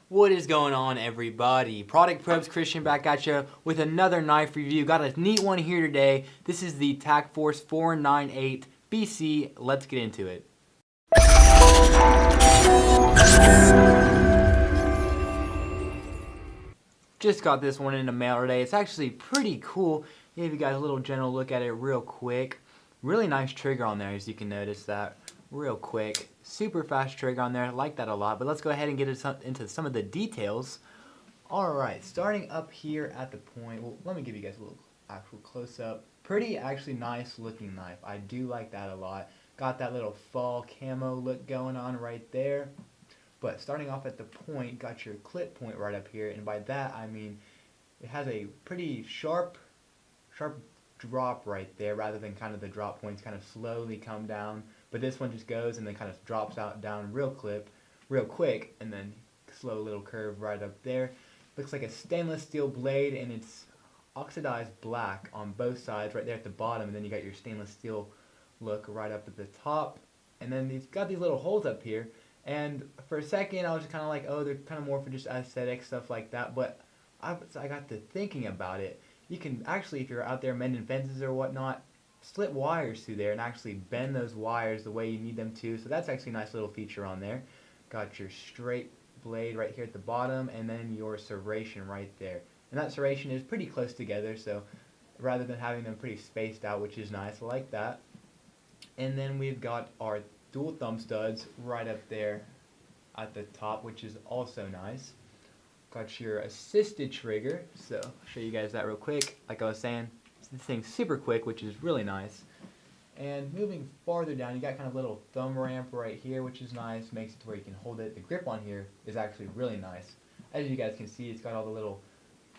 What is going on, everybody? Product Probes Christian back at you with another knife review. Got a neat one here today. This is the TAC-FORCE 498 BC. Let's get into it. Just got this one in the mail today. It's actually pretty cool. Give you guys a little general look at it real quick. Really nice trigger on there, as you can notice that real quick. Super fast trigger on there. I like that a lot. But let's go ahead and get into some of the details. Alright, starting up here at the point. Well, let me give you guys a little actual close-up. Pretty actually nice looking knife. I do like that a lot. Got that little fall camo look going on right there. But starting off at the point, got your clip point right up here. And by that I mean it has a pretty sharp drop right there, rather than kind of the drop points kind of slowly come down. But this one just goes and then kind of drops out down real quick, and then slow little curve right up there. Looks like a stainless steel blade, and it's oxidized black on both sides right there at the bottom, and then you got your stainless steel look right up at the top. And then you've got these little holes up here, and for a second I was just kind of like, oh, they're kind of more for just aesthetic stuff like that. But I got to thinking about it. You can actually, if you're out there mending fences or whatnot, slip wires through there and actually bend those wires the way you need them to. So that's actually a nice little feature on there. Got your straight blade right here at the bottom, and then your serration right there. And that serration is pretty close together, so rather than having them pretty spaced out, which is nice, I like that. And then we've got our dual thumb studs right up there at the top, which is also nice. Got your assisted trigger, so I'll show you guys that real quick. Like I was saying, this thing's super quick, which is really nice. And moving farther down, you got kind of a little thumb ramp right here, which is nice. Makes it to where you can hold it. The grip on here is actually really nice. As you guys can see, it's got all the little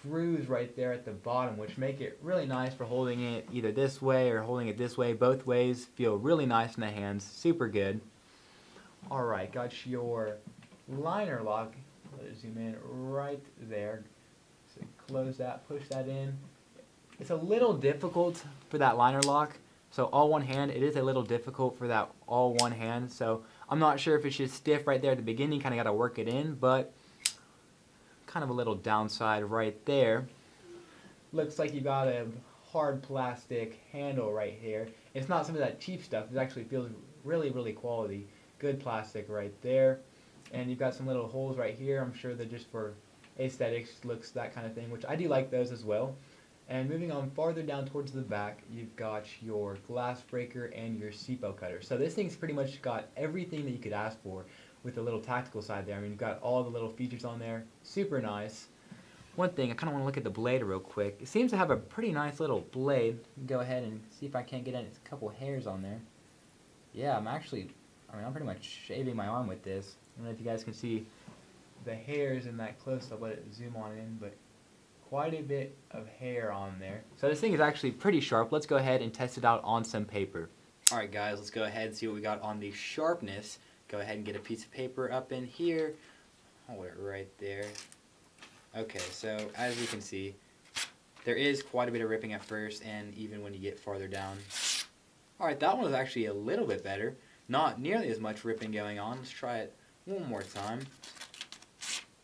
grooves right there at the bottom, which make it really nice for holding it either this way or holding it this way. Both ways feel really nice in the hands. Super good. Alright, got your liner lock. Let's zoom in right there. So close that, push that in. It's a little difficult for that liner lock. So all one hand, it is a little difficult for that all one hand. So I'm not sure if it's just stiff right there at the beginning. Kind of got to work it in, but kind of a little downside right there. Looks like you got a hard plastic handle right here. It's not some of that cheap stuff. It actually feels really, really quality. Good plastic right there. And you've got some little holes right here. I'm sure they're just for aesthetics, looks, that kind of thing, which I do like those as well. And moving on farther down towards the back, you've got your glass breaker and your seatbelt cutter. So this thing's pretty much got everything that you could ask for with the little tactical side there. I mean, you've got all the little features on there. Super nice. One thing, I kind of want to look at the blade real quick. It seems to have a pretty nice little blade. Go ahead and see if I can't get a couple hairs on there. Yeah, I'm pretty much shaving my arm with this. I don't know if you guys can see the hairs in that close up. Let it zoom on in, but quite a bit of hair on there. So this thing is actually pretty sharp. Let's go ahead and test it out on some paper. Alright guys, let's go ahead and see what we got on the sharpness. Go ahead and get a piece of paper up in here. Hold it right there. Okay, so as you can see, there is quite a bit of ripping at first, and even when you get farther down. Alright, that one was actually a little bit better. Not nearly as much ripping going on. Let's try it one more time.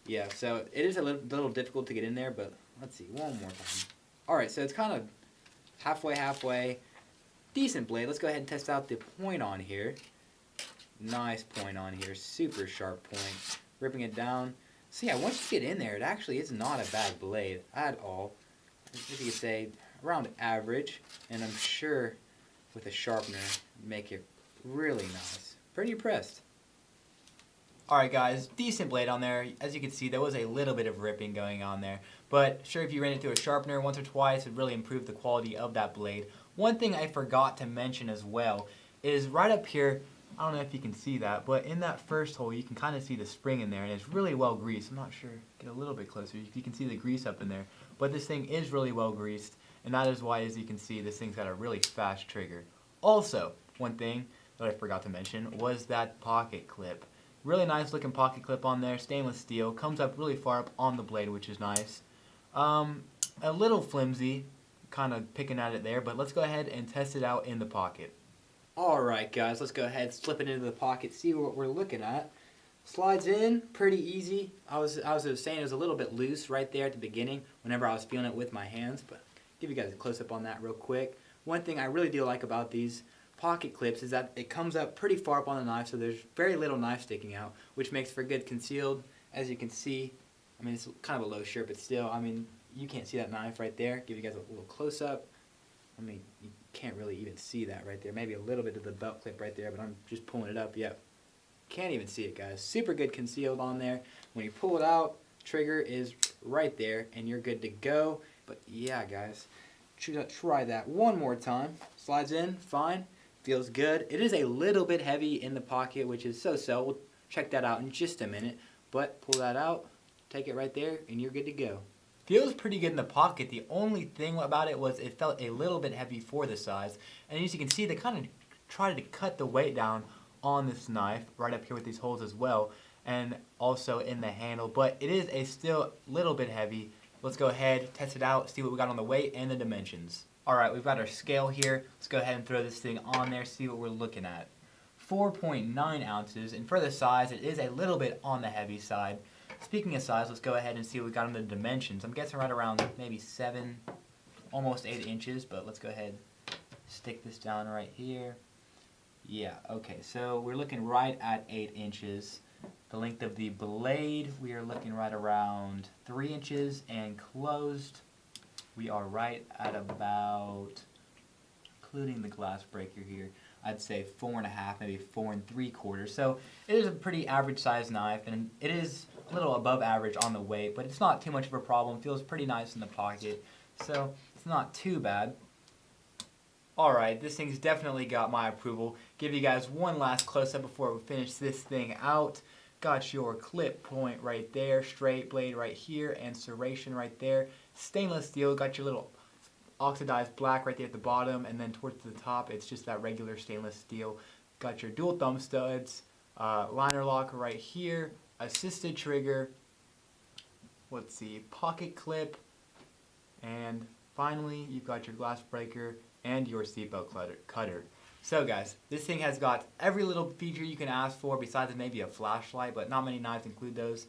Yeah, so it is a little difficult to get in there, but let's see, one more time. Alright, so it's kind of halfway. Decent blade. Let's go ahead and test out the point on here. Nice point on here. Super sharp point. Ripping it down. So yeah, once you get in there, it actually is not a bad blade at all. As you could say, around average. And I'm sure with a sharpener, make it really nice. Pretty impressed. Alright guys, decent blade on there. As you can see, there was a little bit of ripping going on there. But sure, if you ran it through a sharpener once or twice, it would really improve the quality of that blade. One thing I forgot to mention as well is right up here, I don't know if you can see that, but in that first hole you can kind of see the spring in there, and it's really well greased. I'm not sure, get a little bit closer, you can see the grease up in there. But this thing is really well greased, and that is why, as you can see, this thing's got a really fast trigger. Also, one thing that I forgot to mention was that pocket clip. Really nice looking pocket clip on there, stainless steel, comes up really far up on the blade, which is nice. A little flimsy, kind of picking at it there, but let's go ahead and test it out in the pocket. Alright guys, let's go ahead, slip it into the pocket, see what we're looking at. Slides in pretty easy. I was saying it was a little bit loose right there at the beginning whenever I was feeling it with my hands, but give you guys a close up on that real quick. One thing I really do like about these pocket clips is that it comes up pretty far up on the knife, so there's very little knife sticking out, which makes for good concealed. As you can see, I mean, it's kind of a low shirt, but still, I mean, you can't see that knife right there. Give you guys a little close up. I mean, you can't really even see that right there. Maybe a little bit of the belt clip right there, but I'm just pulling it up. Yep. Can't even see it, guys. Super good concealed on there. When you pull it out, trigger is right there, and you're good to go. But yeah, guys, try that one more time. Slides in, fine. Feels good. It is a little bit heavy in the pocket, which is so-so. We'll check that out in just a minute. But pull that out, take it right there, and you're good to go. Feels pretty good in the pocket. The only thing about it was it felt a little bit heavy for the size. And as you can see, they kind of tried to cut the weight down on this knife right up here with these holes as well, and also in the handle, but it is a still little bit heavy. Let's go ahead, test it out, see what we got on the weight and the dimensions. Alright, we've got our scale here. Let's go ahead and throw this thing on there, see what we're looking at. 4.9 ounces, and for the size, it is a little bit on the heavy side. Speaking of size, let's go ahead and see what we got on the dimensions. I'm guessing right around maybe 7, almost 8 inches, but let's go ahead, stick this down right here. Yeah, okay, so we're looking right at 8 inches. The length of the blade, we are looking right around 3 inches, and closed, we are right at about, including the glass breaker here, I'd say 4.5, maybe 4 3/4. So it is a pretty average size knife, and it is a little above average on the weight, but it's not too much of a problem. Feels pretty nice in the pocket, so it's not too bad. Alright, this thing's definitely got my approval. Give you guys one last close-up before we finish this thing out. Got your clip point right there, straight blade right here, and serration right there. Stainless steel, got your little oxidized black right there at the bottom, and then towards the top, it's just that regular stainless steel. Got your dual thumb studs, liner lock right here, assisted trigger, let's see, pocket clip, and finally, you've got your glass breaker and your seatbelt cutter. So guys, this thing has got every little feature you can ask for besides maybe a flashlight, but not many knives include those.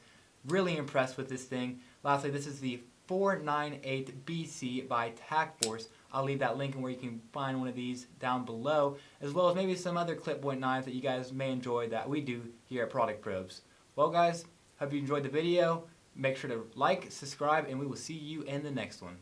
Really impressed with this thing. Lastly, this is the 498 BC by TAC-FORCE. I'll leave that link in where you can find one of these down below, as well as maybe some other clip point knives that you guys may enjoy that we do here at Product Probes. Well guys, hope you enjoyed the video. Make sure to like, subscribe, and we will see you in the next one.